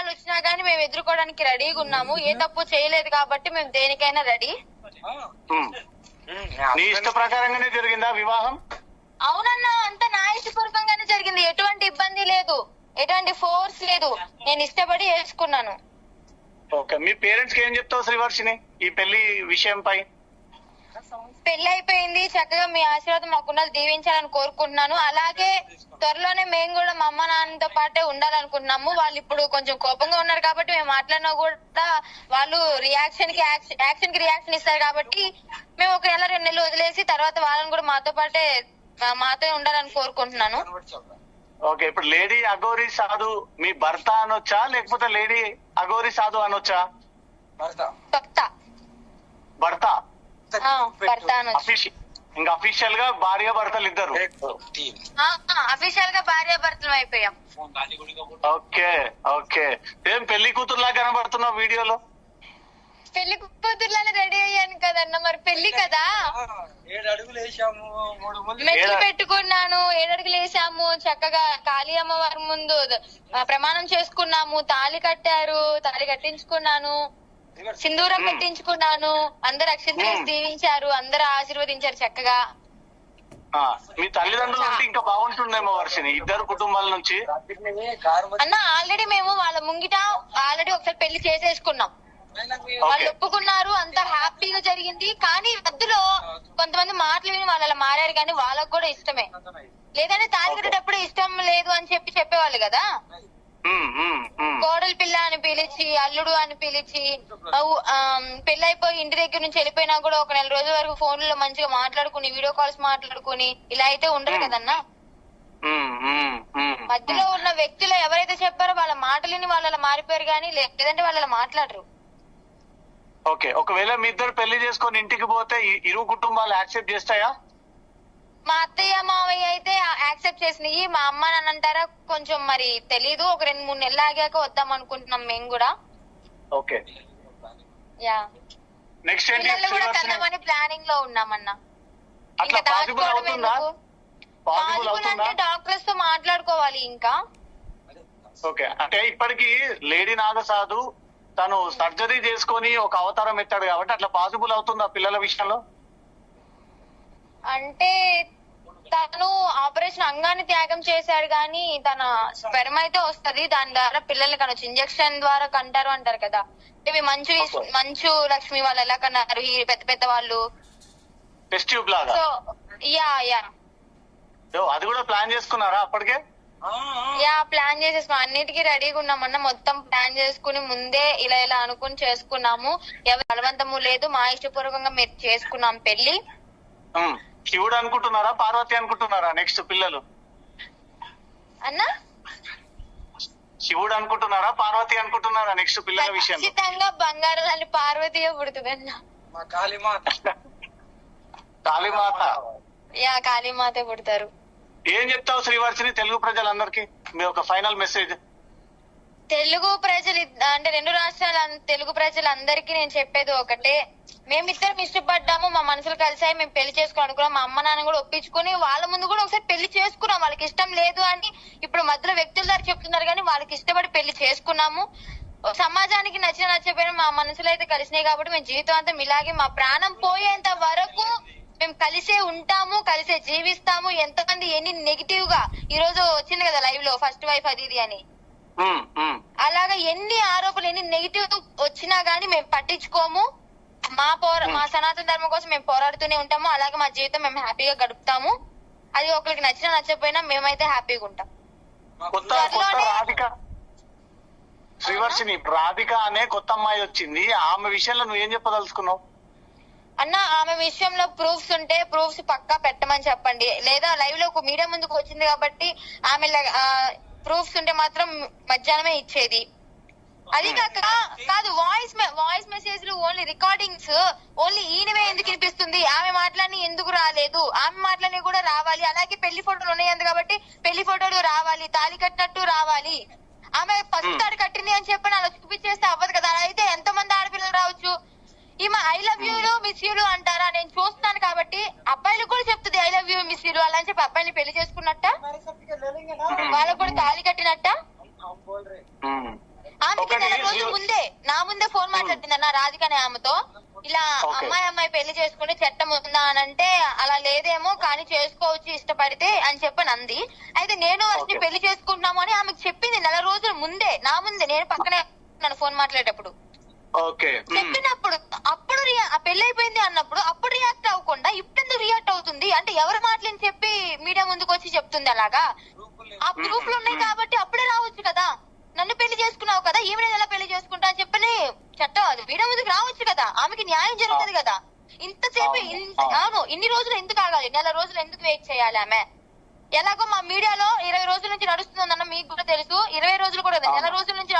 అవమానాలు వచ్చినా గానీ మేము ఎదుర్కోవడానికి రెడీగా ఉన్నాము. ఏ తప్పు చేయలేదు కాబట్టి మేము దేనికైనా రెడీ. నీ ఇష్ట ప్రకారంగానే జరిగిందా వివాహం? అవునన్నా, అంతా నా ఇష్టపూర్వకంగానే జరిగింది. ఎటువంటి ఇబ్బంది లేదు, ఎటువంటి ఫోర్స్ లేదు. నేను ఇష్టపడి చేసుకున్నాను. ఓకే, మీ పేరెంట్స్ కి ఏం చెప్తావు శ్రీవర్షిని ఈ పెళ్లి విషయంపై? పెళ్లి అయిపోయింది, చక్కగా మీ ఆశీర్వాదం మాకున్నది దీవించాలని కోరుకుంటున్నాను. అలాగే త్వరలోనే మేము కూడా మా అమ్మ నాన్నతో పాటే ఉండాలనుకుంటున్నాము. వాళ్ళు ఇప్పుడు కొంచెం కోపంగా ఉన్నారు కాబట్టి మేము మాట్లాడినా కూడా వాళ్ళు యాక్షన్ కి రియాక్షన్ ఇస్తారు కాబట్టి మేము ఒక నెల 2 నెలలు వదిలేసి తర్వాత వాళ్ళని కూడా మాతో ఉండాలని కోరుకుంటున్నాను. ఓకే, ఇప్పుడు లేడీ అఘోరి సాధు మీ భర్త అనొచ్చా లేకపోతే లేడీ అఘోరి సాధు అనొచ్చా? భర్త ఇంకా అఫీషియల్ గా భార్య భర్తలు ఇద్దరు. అఫీషియల్ గా భార్య భర్తలు అయిపోయాం. ఓకే ఓకే, ఏం పెళ్లి కూతురులా కనబడుతున్నావు వీడియోలో? పెళ్లి కూతురులానే రెడీ అయ్యాను కదన్న, మరి పెళ్లి కదా. 7 అడుగులు వేసాము, 3 మెట్లు పెట్టుకున్నాను, 7 అడుగులు వేసాము. చక్కగా కాళీ అమ్మవారి ముందు ప్రమాణం చేసుకున్నాము. తాళి కట్టారు, తాళి కట్టించుకున్నాను, సింధూరం పెట్టించుకున్నాను. అందరు అక్షంతలు దీవించారు, అందరు ఆశీర్వదించారు చక్కగా. మీ తల్లిదండ్రులు అంటే ఇంకా బాగుంటుందేమో వర్షిని, ఇద్దరు కుటుంబాల నుంచి. అన్న ఆల్రెడీ మేము వాళ్ళ ముంగిట ఒకసారి పెళ్లి చేసేసుకున్నాం. వాళ్ళు ఒప్పుకున్నారు, అంతా హ్యాపీగా జరిగింది. కానీ మధ్యలో కొంతమంది మాటలు విని వాళ్ళు అలా మారారు. కానీ వాళ్ళకు కూడా ఇష్టమే, లేదంటే తాళి కట్టేటప్పుడు ఇష్టం లేదు అని చెప్పేవాళ్ళు కదా. కోడలి పిల్ల అని పిలిచి, అల్లుడు అని పిలిచి, పెళ్ళైపోయి ఇంటి దగ్గర నుంచి వెళ్ళిపోయినా కూడా ఒక నెల రోజుల వరకు ఫోన్లలో మంచిగా మాట్లాడుకుని, వీడియో కాల్స్ మాట్లాడుకుని ఇలా అయితే ఉండదు కదన్నా. మధ్యలో ఉన్న వ్యక్తులు ఎవరైతే చెప్పారో వాళ్ళ మాటలని వాళ్ళు అలా మారిపోయారు. కానీ లేదంటే వాళ్ళు అలా మాట్లాడరు. ఓకే, ఒకవేళ మీ ఇద్దరు పెళ్లి చేసుకొని ఇంటికి పోతే ఇరు కుటుంబాలు యాక్సెప్ట్ చేస్తాయా? మా అత్తయ్య మావయ్య అయితే యాక్సెప్ట్ చేసినాయి. మా అమ్మ నాన్న అంటారా కొంచెం మరి తెలీదు. ఒక 2-3 నెలలు ఆగాక వద్దాం అనుకుంటున్నాం మేము కూడా. ఓకే, యా, నెక్స్ట్ పిల్లలు కూడా కన్నామని ప్లానింగ్ లో ఉన్నామన్నా. ఇంకా దాచుకోవడం ఎందుకు? పాసిబుల్ అంటే డాక్టర్స్ తో మాట్లాడుకోవాలి ఇంకా. ఓకే, అంటే ఇప్పటికి లేడీ నాగసాధు తను సర్జరీ చేసుకొని ఒక అవతారం ఎత్తాడు కాబట్టి అట్లా పాసిబుల్ అవుతుందా పిల్లల విషయంలో? అంటే తను ఆపరేషన్ అంగాన్ని త్యాగం చేశాడు, కానీ తన స్పెర్మ్ అయితే వస్తది. దాని ద్వారా పిల్లల్ని కనొచ్చు. ఇంజెక్షన్ ద్వారా కంటారు అంటారు కదా. ఇవి మంచు లక్ష్మి వాళ్ళు ఎలా కన్నారు, ఈ పెద్ద పెద్ద వాళ్ళు. టెస్ట్ ట్యూబ్ లాగా. సో యా అది కూడా ప్లాన్ చేసుకున్నారా అప్పటికే? ప్లాన్ చేసేసుకున్నాం, అన్నిటికీ రెడీగా ఉన్నామన్నా. మొత్తం ప్లాన్ చేసుకుని ముందే ఇలా అనుకుని చేసుకున్నాము. ఎవరి బలవంతము లేదు, మా ఇష్టపూర్వకంగా మీరు చేసుకున్నాం పెళ్లి. శివుడు అనుకుంటున్నారా పార్వతి అనుకుంటున్నారా నెక్స్ట్ పిల్లలు? అన్నా శివుడు అనుకుంటున్నారా పార్వతి అనుకుంటున్నారా నెక్స్ట్ పిల్లల విషయం? ఖచ్చితంగా బంగారు లాంటి పార్వతీయే పుడుతుంది అన్న. కాళీమాత. కాళీమాతే పుడతారు. ఏం చెప్తావు శ్రీవర్షిని తెలుగు ప్రజలందరికీ మీ ఒక ఫైనల్ మెసేజ్? తెలుగు ప్రజలు అంటే 2 రాష్ట్రాల తెలుగు ప్రజలందరికీ నేను చెప్పేది ఒకటే. మేమిద్దరం ఇష్టపడ్డాము, మా మనసులు కలిసాయి, మేము పెళ్లి చేసుకోవాలి అనుకున్నాం. మా అమ్మ నాన్న కూడా ఒప్పించుకుని వాళ్ళ ముందు కూడా ఒకసారి పెళ్లి చేసుకున్నాం. వాళ్ళకి ఇష్టం లేదు అని ఇప్పుడు మధ్యలో వ్యక్తుల ద్వారా చెప్తున్నారు, కానీ వాళ్ళకి ఇష్టపడి పెళ్లి చేసుకున్నాము. సమాజానికి నచ్చకపోయినా మా మనసులు అయితే కలిసినాయి కాబట్టి మేము జీవితాంతం ఇలాగే మా ప్రాణం పోయేంత వరకు మేము కలిసే ఉంటాము, కలిసే జీవిస్తాము. ఎంతమంది ఎన్ని నెగిటివ్ గా ఈ రోజు వచ్చింది కదా లైవ్ లో ఫస్ట్ వైఫ్ అది ఇది అని, అలాగా ఎన్ని ఆరోపణలు ఎన్ని నెగిటివ్ వచ్చినా గానీ మేము పట్టించుకోము. మా సనాతన ధర్మం కోసం మేము పోరాడుతూనే ఉంటాము. అలాగే మా జీవితం మేము హ్యాపీగా గడుపుతాము. అది ఒకరికి నచ్చినా నచ్చకపోయినా మేమైతే హ్యాపీగా ఉంటాం. శ్రీవర్షిని రాధిక అనే కొత్త అమ్మాయి వచ్చింది, ఆమె విషయంలో నువ్వేం చెప్పదలుచుకున్నావు? అన్న ఆమె విషయంలో ప్రూఫ్స్ ఉంటే ప్రూఫ్స్ పక్కా పెట్టమని చెప్పండి. లేదా లైవ్ లో మీడియా ముందుకు వచ్చింది కాబట్టి ఆమె ప్రూఫ్స్ ఉంటే మాత్రం మధ్యాహ్నమే ఇచ్చేది. అది కాదు వాయిస్ మెసేజ్లు ఓన్లీ రికార్డింగ్స్ ఓన్లీ ఈయనవే ఎందుకు వినిపిస్తుంది? ఆమె మాటలని ఎందుకు రాలేదు? ఆమె మాటలని కూడా రావాలి. అలాగే పెళ్లి ఫోటోలు ఉన్నాయి కాబట్టి పెళ్లి ఫోటోలు రావాలి, తాళి కట్టినట్టు రావాలి. ఆమె ఫస్ట్ తాడు కట్టింది అని చెప్పి అలా చూపించేస్తే అవ్వదు కదా. అలా అయితే ఎంత మంది ఆడపిల్లలు రావచ్చు. ఈమె ఐ లవ్ యూలు మిస్ యూలు అంటారా? నేను చూస్తున్నాను కాబట్టి అబ్బాయిలు కూడా చెప్తుంది ఐ లవ్ యూ మిస్ యూలు అలా అని చెప్పి అబ్బాయిని పెళ్లి చేసుకున్నట్ట, వాళ్ళకు కూడా తాళి కట్టినట్ట. ఆమె ఒకటి నెల రోజుల ముందే నా ముందే ఫోన్ మాట్లాడుతుంది నా రాధిక అనే ఆమెతో. ఇలా అమ్మాయి పెళ్లి చేసుకుని చట్టం ఉందా అని అంటే అలా లేదేమో కానీ చేసుకోవచ్చు ఇష్టపడితే అని చెప్పని అంది. అయితే నేను వచ్చి పెళ్లి చేసుకుంటున్నాము అని ఆమెకు చెప్పింది నెల రోజుల ముందే, నా ముందే, నేను పక్కనే నన్ను ఫోన్ మాట్లాడేటప్పుడు చెప్పినప్పుడు. అప్పుడు ఆ పెళ్లి అయిపోయింది అన్నప్పుడు అప్పుడు రియాక్ట్ అవ్వకుండా ఇప్పుడు రియాక్ట్ అవుతుంది అంటే ఎవరి మాటలని చెప్పి మీడియా ముందుకు వచ్చి చెప్తుంది అలాగా. ఆ ప్రూఫ్లు ఉన్నాయి కాబట్టి అప్పుడే రావచ్చు కదా. నన్ను పెళ్లి చేసుకున్నావు కదా, ఈమె ఎలా పెళ్లి చేసుకుంటా అని చెప్పని చట్టం అది మీడియా ముందుకు రావచ్చు కదా, ఆమెకి న్యాయం జరుగుతుంది కదా. ఇంతసేపు అవును ఇన్ని రోజులు ఎందుకు ఆగాలి, నెల రోజులు ఎందుకు వెయిట్ చేయాలి ఆమె? ఎలాగో మా మీడియాలో 20 రోజుల నుంచి నడుస్తుందన్న మీకు కూడా తెలుసు, 20 రోజులు కూడా నెల రోజుల నుంచి